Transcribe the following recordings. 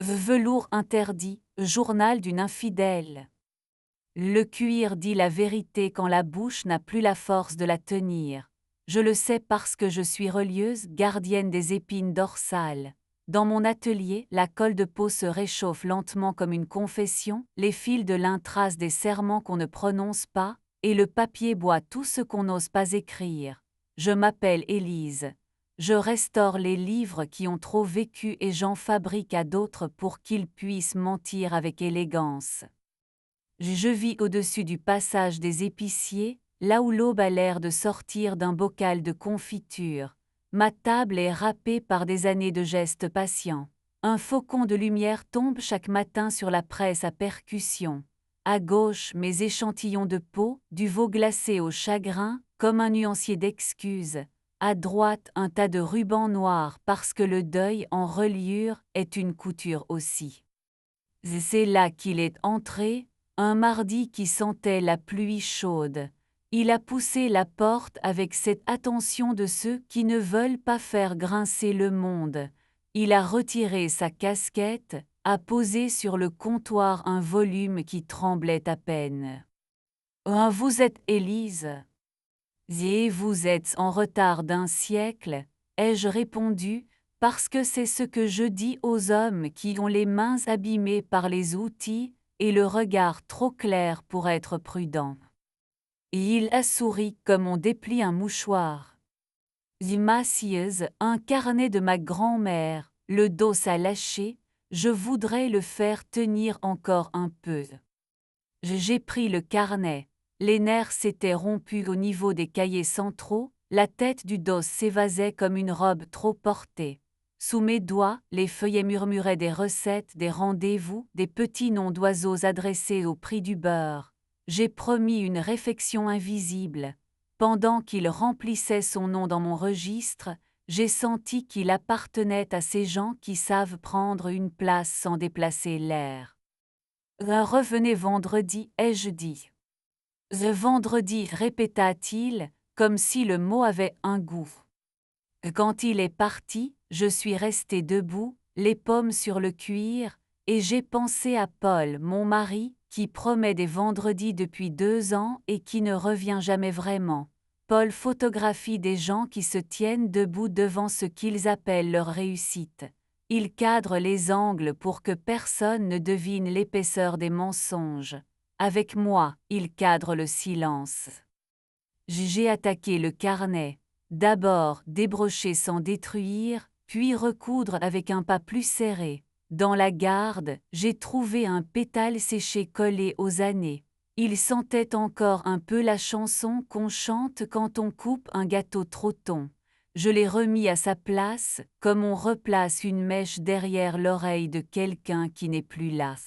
Velours interdit, journal d'une infidèle. Le cuir dit la vérité quand la bouche n'a plus la force de la tenir. Je le sais parce que je suis relieuse, gardienne des épines dorsales. Dans mon atelier, la colle de peau se réchauffe lentement comme une confession, les fils de lin tracent des serments qu'on ne prononce pas, et le papier boit tout ce qu'on n'ose pas écrire. Je m'appelle Élise. Je restaure les livres qui ont trop vécu et j'en fabrique à d'autres pour qu'ils puissent mentir avec élégance. Je vis au-dessus du passage des épiciers, là où l'aube a l'air de sortir d'un bocal de confiture. Ma table est râpée par des années de gestes patients. Un faucon de lumière tombe chaque matin sur la presse à percussion. À gauche, mes échantillons de peau, du veau glacé au chagrin, comme un nuancier d'excuses. À droite, un tas de rubans noirs parce que le deuil en reliure est une couture aussi. C'est là qu'il est entré, un mardi qui sentait la pluie chaude. Il a poussé la porte avec cette attention de ceux qui ne veulent pas faire grincer le monde. Il a retiré sa casquette, a posé sur le comptoir un volume qui tremblait à peine. « Vous êtes Élise. » « Et vous êtes en retard d'un siècle, ai-je répondu, parce que c'est ce que je dis aux hommes qui ont les mains abîmées par les outils et le regard trop clair pour être prudents. Et il a souri comme on déplie un mouchoir. Macieuse, un carnet de ma grand-mère, le dos s'est lâché, je voudrais le faire tenir encore un peu. J'ai pris le carnet. Les nerfs s'étaient rompus au niveau des cahiers centraux, la tête du dos s'évasait comme une robe trop portée. Sous mes doigts, les feuillets murmuraient des recettes, des rendez-vous, des petits noms d'oiseaux adressés au prix du beurre. J'ai promis une réfection invisible. Pendant qu'il remplissait son nom dans mon registre, j'ai senti qu'il appartenait à ces gens qui savent prendre une place sans déplacer l'air. Revenez vendredi, ai-je dit. Vendredi, répéta-t-il, comme si le mot avait un goût. Quand il est parti, je suis restée debout, les paumes sur le cuir, et j'ai pensé à Paul, mon mari, qui promet des vendredis depuis 2 ans et qui ne revient jamais vraiment. Paul photographie des gens qui se tiennent debout devant ce qu'ils appellent leur réussite. Il cadre les angles pour que personne ne devine l'épaisseur des mensonges. Avec moi, il cadre le silence. J'ai attaqué le carnet. D'abord débrocher sans détruire, puis recoudre avec un pas plus serré. Dans la garde, j'ai trouvé un pétale séché collé aux années. Il sentait encore un peu la chanson qu'on chante quand on coupe un gâteau trop ton. Je l'ai remis à sa place, comme on replace une mèche derrière l'oreille de quelqu'un qui n'est plus là.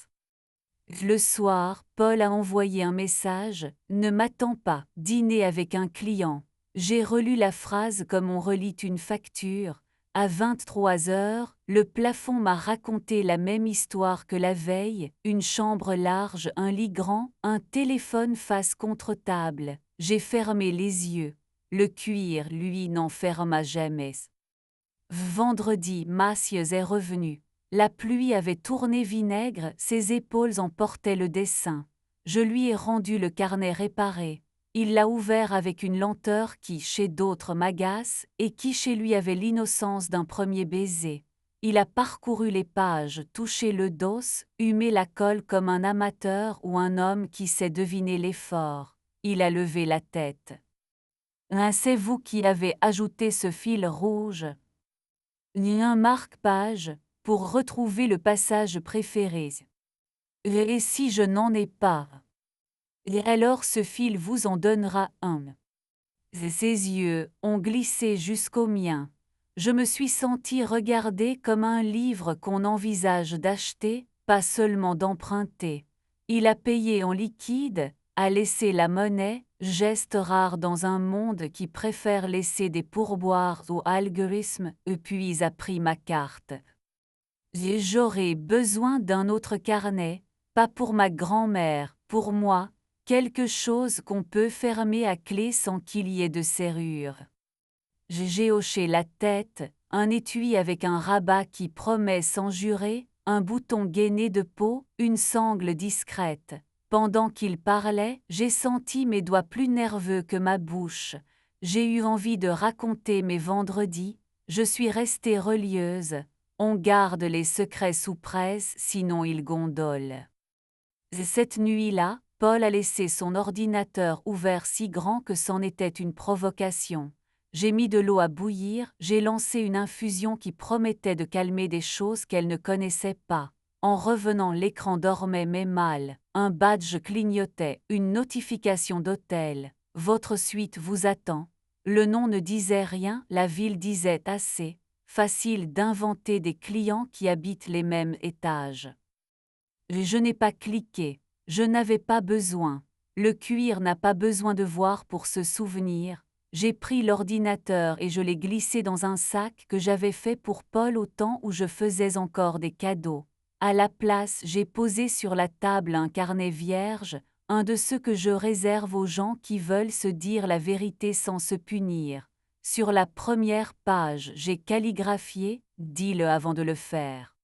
Le soir, Paul a envoyé un message « Ne m'attends pas, dîner avec un client ». J'ai relu la phrase comme on relit une facture. À 23 heures, le plafond m'a raconté la même histoire que la veille, une chambre large, un lit grand, un téléphone face contre table. J'ai fermé les yeux. Le cuir, lui, n'en ferma jamais. Vendredi, Mathieus est revenu. La pluie avait tourné vinaigre, ses épaules en portaient le dessin. Je lui ai rendu le carnet réparé. Il l'a ouvert avec une lenteur qui, chez d'autres, m'agace, et qui chez lui avait l'innocence d'un premier baiser. Il a parcouru les pages, touché le dos, humé la colle comme un amateur ou un homme qui sait deviner l'effort. Il a levé la tête. C'est vous qui avez ajouté ce fil rouge. Ni un marque-page, pour retrouver le passage préféré. Et si je n'en ai pas? Et alors ce fil vous en donnera un. Ses yeux ont glissé jusqu'au mien. Je me suis sentie regarder comme un livre qu'on envisage d'acheter, pas seulement d'emprunter. Il a payé en liquide, a laissé la monnaie, geste rare dans un monde qui préfère laisser des pourboires au algorithme, puis a pris ma carte. J'aurais besoin d'un autre carnet, pas pour ma grand-mère, pour moi, quelque chose qu'on peut fermer à clé sans qu'il y ait de serrure. J'ai hoché la tête, un étui avec un rabat qui promet sans jurer, un bouton gainé de peau, une sangle discrète. Pendant qu'il parlait, j'ai senti mes doigts plus nerveux que ma bouche. J'ai eu envie de raconter mes vendredis. Je suis restée relieuse. On garde les secrets sous presse, sinon ils gondolent. Cette nuit-là, Paul a laissé son ordinateur ouvert si grand que c'en était une provocation. J'ai mis de l'eau à bouillir, j'ai lancé une infusion qui promettait de calmer des choses qu'elle ne connaissait pas. En revenant, l'écran dormait mais mal, un badge clignotait, une notification d'hôtel. Votre suite vous attend. Le nom ne disait rien, la ville disait assez. Facile d'inventer des clients qui habitent les mêmes étages. Je n'ai pas cliqué, je n'avais pas besoin. Le cuir n'a pas besoin de voir pour se souvenir. J'ai pris l'ordinateur et je l'ai glissé dans un sac que j'avais fait pour Paul au temps où je faisais encore des cadeaux. À la place, j'ai posé sur la table un carnet vierge, un de ceux que je réserve aux gens qui veulent se dire la vérité sans se punir. Sur la première page, j'ai calligraphié « Dis-le avant de le faire ».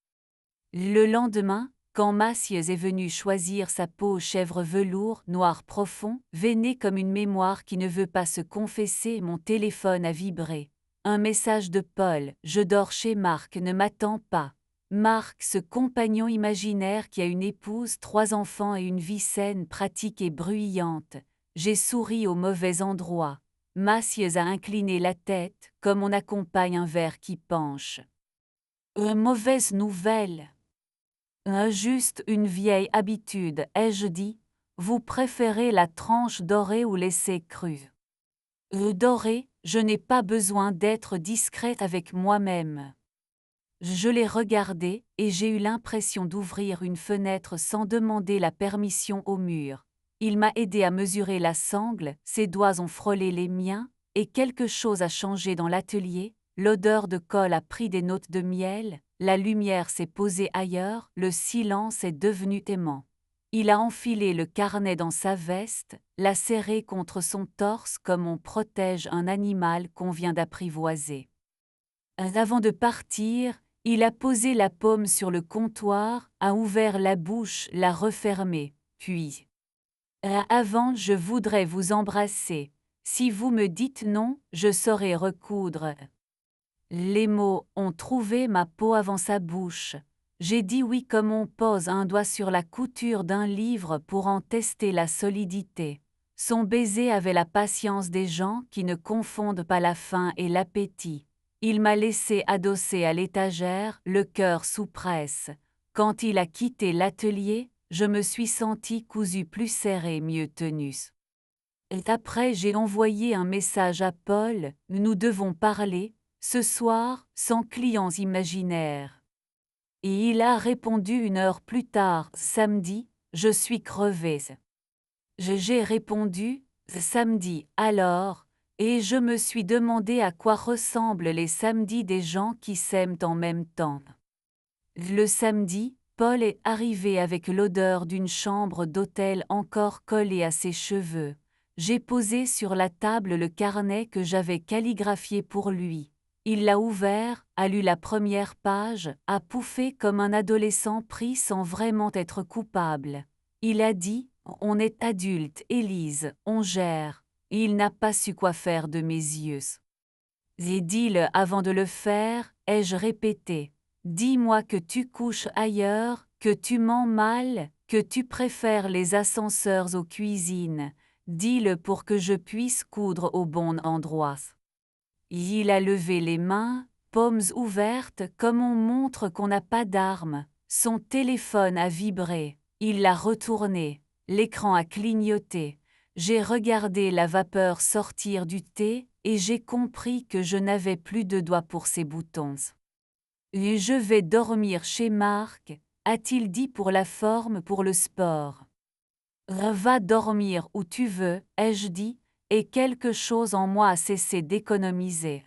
Le lendemain, quand Massieu est venu choisir sa peau aux chèvres velours noir profond, veiné comme une mémoire qui ne veut pas se confesser, mon téléphone a vibré. Un message de Paul, je dors chez Marc, ne m'attends pas. Marc, ce compagnon imaginaire qui a une épouse, 3 enfants et une vie saine, pratique et bruyante. J'ai souri au mauvais endroit. Massieu a incliné la tête, comme on accompagne un verre qui penche. Mauvaise nouvelle. Juste une vieille habitude, ai-je dit. Vous préférez la tranche dorée ou l'essai cru? Dorée, je n'ai pas besoin d'être discrète avec moi-même. Je l'ai regardé et j'ai eu l'impression d'ouvrir une fenêtre sans demander la permission au mur. Il m'a aidé à mesurer la sangle, ses doigts ont frôlé les miens, et quelque chose a changé dans l'atelier. L'odeur de colle a pris des notes de miel, la lumière s'est posée ailleurs, le silence est devenu aimant. Il a enfilé le carnet dans sa veste, l'a serré contre son torse comme on protège un animal qu'on vient d'apprivoiser. Avant de partir, il a posé la paume sur le comptoir, a ouvert la bouche, l'a refermée, puis avant, je voudrais vous embrasser. Si vous me dites non, je saurai recoudre. Les mots ont trouvé ma peau avant sa bouche. J'ai dit oui comme on pose un doigt sur la couture d'un livre pour en tester la solidité. Son baiser avait la patience des gens qui ne confondent pas la faim et l'appétit. Il m'a laissé adossé à l'étagère, le cœur sous presse. Quand il a quitté l'atelier, je me suis senti cousu plus serré, mieux tenu. Et après j'ai envoyé un message à Paul, nous devons parler, ce soir, sans clients imaginaires. Et il a répondu 1 heure plus tard, samedi, je suis crevé. J'ai répondu, samedi, alors, et je me suis demandé à quoi ressemblent les samedis des gens qui s'aiment en même temps. Le samedi, Paul est arrivé avec l'odeur d'une chambre d'hôtel encore collée à ses cheveux. J'ai posé sur la table le carnet que j'avais calligraphié pour lui. Il l'a ouvert, a lu la première page, a pouffé comme un adolescent pris sans vraiment être coupable. Il a dit « On est adulte, Élise, on gère ». Il n'a pas su quoi faire de mes yeux. J'ai dit-le avant de le faire, ai-je répété. Dis-moi que tu couches ailleurs, que tu mens mal, que tu préfères les ascenseurs aux cuisines. Dis-le pour que je puisse coudre au bon endroit. Il a levé les mains, paumes ouvertes comme on montre qu'on n'a pas d'arme. Son téléphone a vibré. Il l'a retourné. L'écran a clignoté. J'ai regardé la vapeur sortir du thé et j'ai compris que je n'avais plus de doigts pour ces boutons. Et je vais dormir chez Marc, a-t-il dit pour la forme, pour le sport. Va dormir où tu veux, ai-je dit, et quelque chose en moi a cessé d'économiser.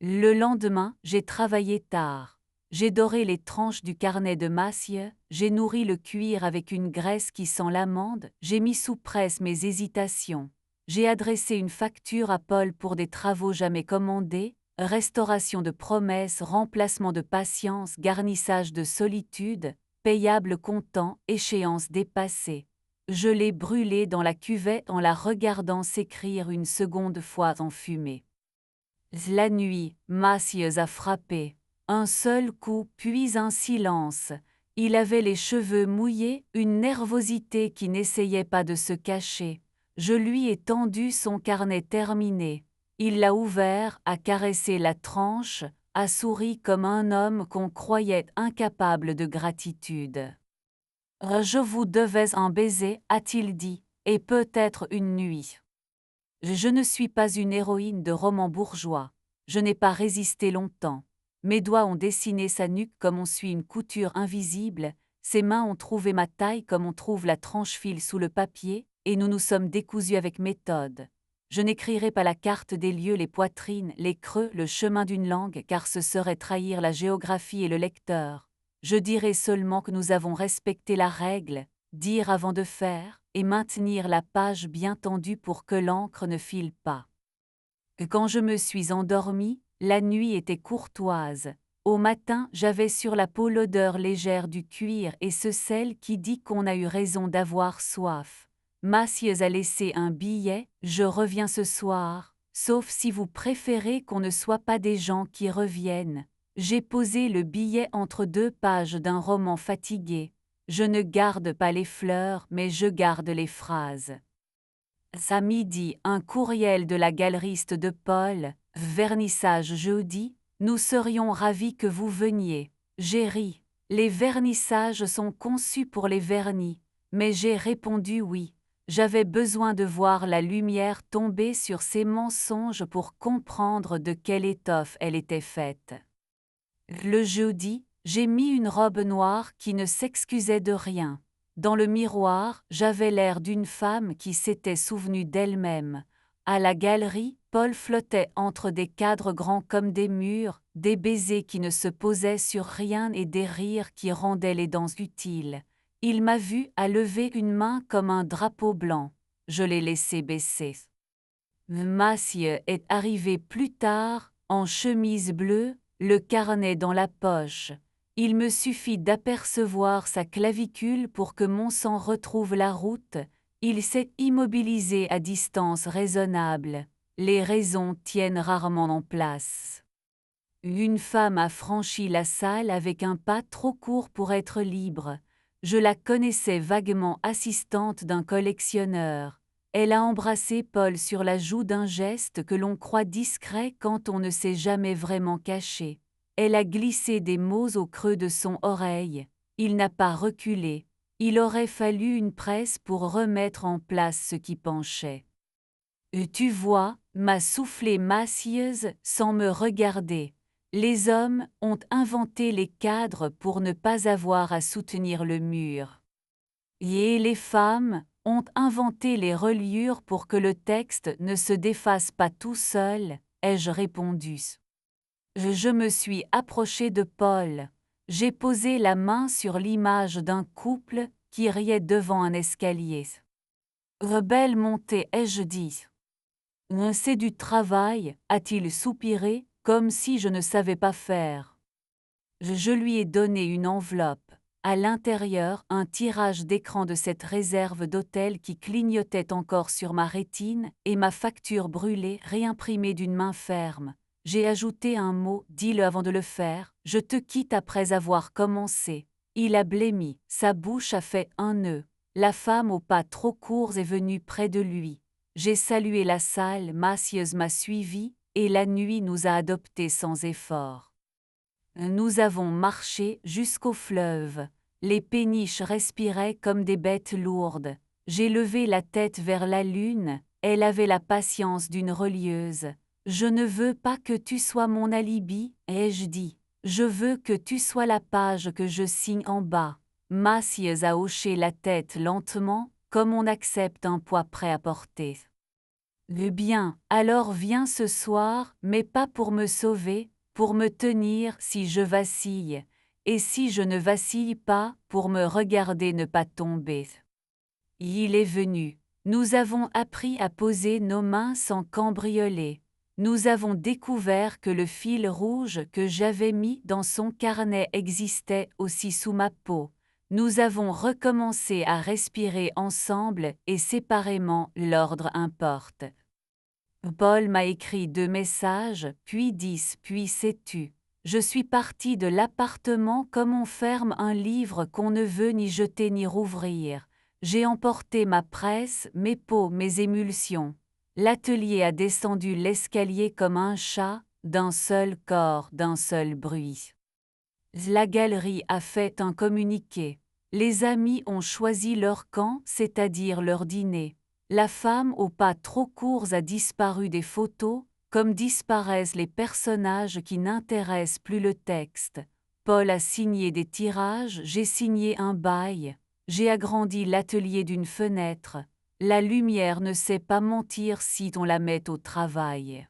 Le lendemain, j'ai travaillé tard. J'ai doré les tranches du carnet de Massieu, j'ai nourri le cuir avec une graisse qui sent l'amande, j'ai mis sous presse mes hésitations. J'ai adressé une facture à Paul pour des travaux jamais commandés, restauration de promesses, remplacement de patience, garnissage de solitude, payable comptant, échéance dépassée. Je l'ai brûlée dans la cuvette en la regardant s'écrire une seconde fois en fumée. La nuit, Macias a frappé. Un seul coup, puis un silence. Il avait les cheveux mouillés, une nervosité qui n'essayait pas de se cacher. Je lui ai tendu son carnet terminé. Il l'a ouvert, a caressé la tranche, a souri comme un homme qu'on croyait incapable de gratitude. Je vous devais un baiser, a-t-il dit, et peut-être une nuit. Je ne suis pas une héroïne de roman bourgeois. Je n'ai pas résisté longtemps. Mes doigts ont dessiné sa nuque comme on suit une couture invisible, ses mains ont trouvé ma taille comme on trouve la tranche-fil sous le papier, et nous nous sommes décousus avec méthode. Je n'écrirai pas la carte des lieux, les poitrines, les creux, le chemin d'une langue, car ce serait trahir la géographie et le lecteur. Je dirai seulement que nous avons respecté la règle, dire avant de faire, et maintenir la page bien tendue pour que l'encre ne file pas. Quand je me suis endormie, la nuit était courtoise. Au matin, j'avais sur la peau l'odeur légère du cuir et ce sel qui dit qu'on a eu raison d'avoir soif. Macias a laissé un billet, je reviens ce soir, sauf si vous préférez qu'on ne soit pas des gens qui reviennent. J'ai posé le billet entre deux pages d'un roman fatigué. Je ne garde pas les fleurs, mais je garde les phrases. À midi, un courriel de la galeriste de Paul, vernissage jeudi, nous serions ravis que vous veniez. J'ai ri. Les vernissages sont conçus pour les vernis, mais j'ai répondu oui. J'avais besoin de voir la lumière tomber sur ces mensonges pour comprendre de quelle étoffe elle était faite. Le jeudi, j'ai mis une robe noire qui ne s'excusait de rien. Dans le miroir, j'avais l'air d'une femme qui s'était souvenue d'elle-même. À la galerie, Paul flottait entre des cadres grands comme des murs, des baisers qui ne se posaient sur rien et des rires qui rendaient les dents utiles. Il m'a vu à lever une main comme un drapeau blanc. Je l'ai laissé baisser. Macias est arrivé plus tard, en chemise bleue, le carnet dans la poche. Il me suffit d'apercevoir sa clavicule pour que mon sang retrouve la route. Il s'est immobilisé à distance raisonnable. Les raisons tiennent rarement en place. Une femme a franchi la salle avec un pas trop court pour être libre. Je la connaissais vaguement assistante d'un collectionneur. Elle a embrassé Paul sur la joue d'un geste que l'on croit discret quand on ne s'est jamais vraiment caché. Elle a glissé des mots au creux de son oreille. Il n'a pas reculé. Il aurait fallu une presse pour remettre en place ce qui penchait. Tu vois, m'a soufflé Macias sans me regarder. Les hommes ont inventé les cadres pour ne pas avoir à soutenir le mur. Et les femmes ont inventé les reliures pour que le texte ne se défasse pas tout seul, ai-je répondu. Je me suis approché de Paul. J'ai posé la main sur l'image d'un couple qui riait devant un escalier. Rebelle montée, ai-je dit. C'est du travail, a-t-il soupiré, comme si je ne savais pas faire. Je lui ai donné une enveloppe. À l'intérieur, un tirage d'écran de cette réserve d'hôtel qui clignotait encore sur ma rétine et ma facture brûlée réimprimée d'une main ferme. J'ai ajouté un mot, dis-le avant de le faire, je te quitte après avoir commencé. Il a blêmi, sa bouche a fait un nœud. La femme aux pas trop courts est venue près de lui. J'ai salué la salle, Macias m'a suivi, et la nuit nous a adoptés sans effort. Nous avons marché jusqu'au fleuve. Les péniches respiraient comme des bêtes lourdes. J'ai levé la tête vers la lune, elle avait la patience d'une relieuse. Je ne veux pas que tu sois mon alibi, ai-je dit. Je veux que tu sois la page que je signe en bas. Macias a hoché la tête lentement, comme on accepte un poids prêt à porter. Bien, alors viens ce soir, mais pas pour me sauver, pour me tenir si je vacille, et si je ne vacille pas, pour me regarder ne pas tomber. Il est venu. Nous avons appris à poser nos mains sans cambrioler. Nous avons découvert que le fil rouge que j'avais mis dans son carnet existait aussi sous ma peau. Nous avons recommencé à respirer ensemble et séparément, l'ordre importe. Paul m'a écrit 2 messages, puis 10, puis sais-tu. Je suis parti de l'appartement comme on ferme un livre qu'on ne veut ni jeter ni rouvrir. J'ai emporté ma presse, mes pots, mes émulsions. L'atelier a descendu l'escalier comme un chat, d'un seul corps, d'un seul bruit. La galerie a fait un communiqué. Les amis ont choisi leur camp, c'est-à-dire leur dîner. La femme aux pas trop courts a disparu des photos, comme disparaissent les personnages qui n'intéressent plus le texte. Paul a signé des tirages, j'ai signé un bail. J'ai agrandi l'atelier d'une fenêtre. La lumière ne sait pas mentir si on la met au travail.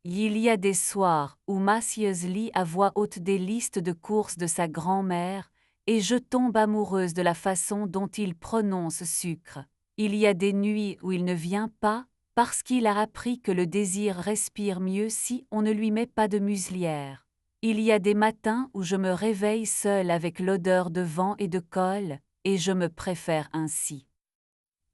Il y a des soirs où Mathieus lit à voix haute des listes de courses de sa grand-mère, et je tombe amoureuse de la façon dont il prononce sucre. Il y a des nuits où il ne vient pas, parce qu'il a appris que le désir respire mieux si on ne lui met pas de muselière. Il y a des matins où je me réveille seule avec l'odeur de vent et de colle, et je me préfère ainsi.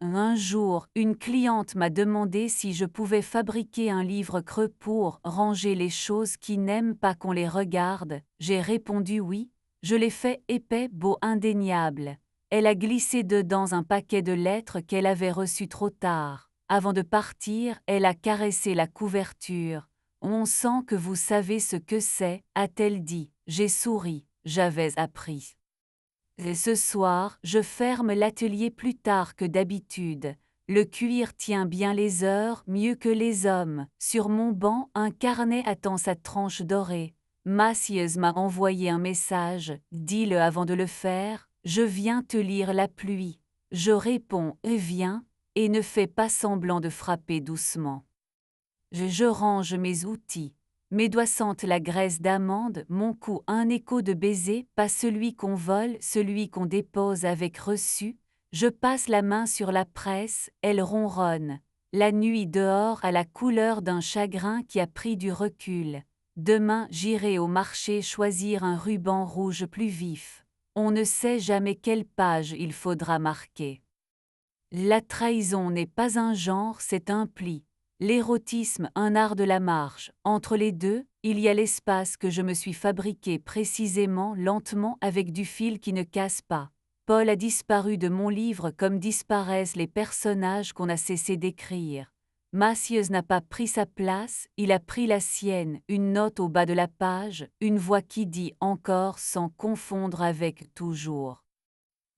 Un jour, une cliente m'a demandé si je pouvais fabriquer un livre creux pour ranger les choses qui n'aiment pas qu'on les regarde. J'ai répondu oui, je l'ai fait épais, beau, indéniable. Elle a glissé dedans un paquet de lettres qu'elle avait reçues trop tard. Avant de partir, elle a caressé la couverture. On sent que vous savez ce que c'est, a-t-elle dit. J'ai souri, j'avais appris. Et ce soir, je ferme l'atelier plus tard que d'habitude. Le cuir tient bien les heures, mieux que les hommes. Sur mon banc, un carnet attend sa tranche dorée. Mathieus m'a envoyé un message, dis-le avant de le faire, je viens te lire la pluie. Je réponds, viens, et ne fais pas semblant de frapper doucement. Je range mes outils. Mes doigts sentent la graisse d'amande, mon cou un écho de baiser, pas celui qu'on vole, celui qu'on dépose avec reçu. Je passe la main sur la presse, elle ronronne. La nuit dehors a la couleur d'un chagrin qui a pris du recul. Demain j'irai au marché choisir un ruban rouge plus vif. On ne sait jamais quelle page il faudra marquer. La trahison n'est pas un genre, c'est un pli. L'érotisme, un art de la marche. Entre les deux, il y a l'espace que je me suis fabriqué précisément, lentement, avec du fil qui ne casse pas. Paul a disparu de mon livre comme disparaissent les personnages qu'on a cessé d'écrire. Mathieus n'a pas pris sa place, il a pris la sienne, une note au bas de la page, une voix qui dit encore sans confondre avec toujours.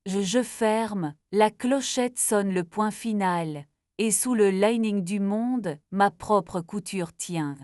Je ferme, la clochette sonne le point final. Et sous le lining du monde, ma propre couture tient.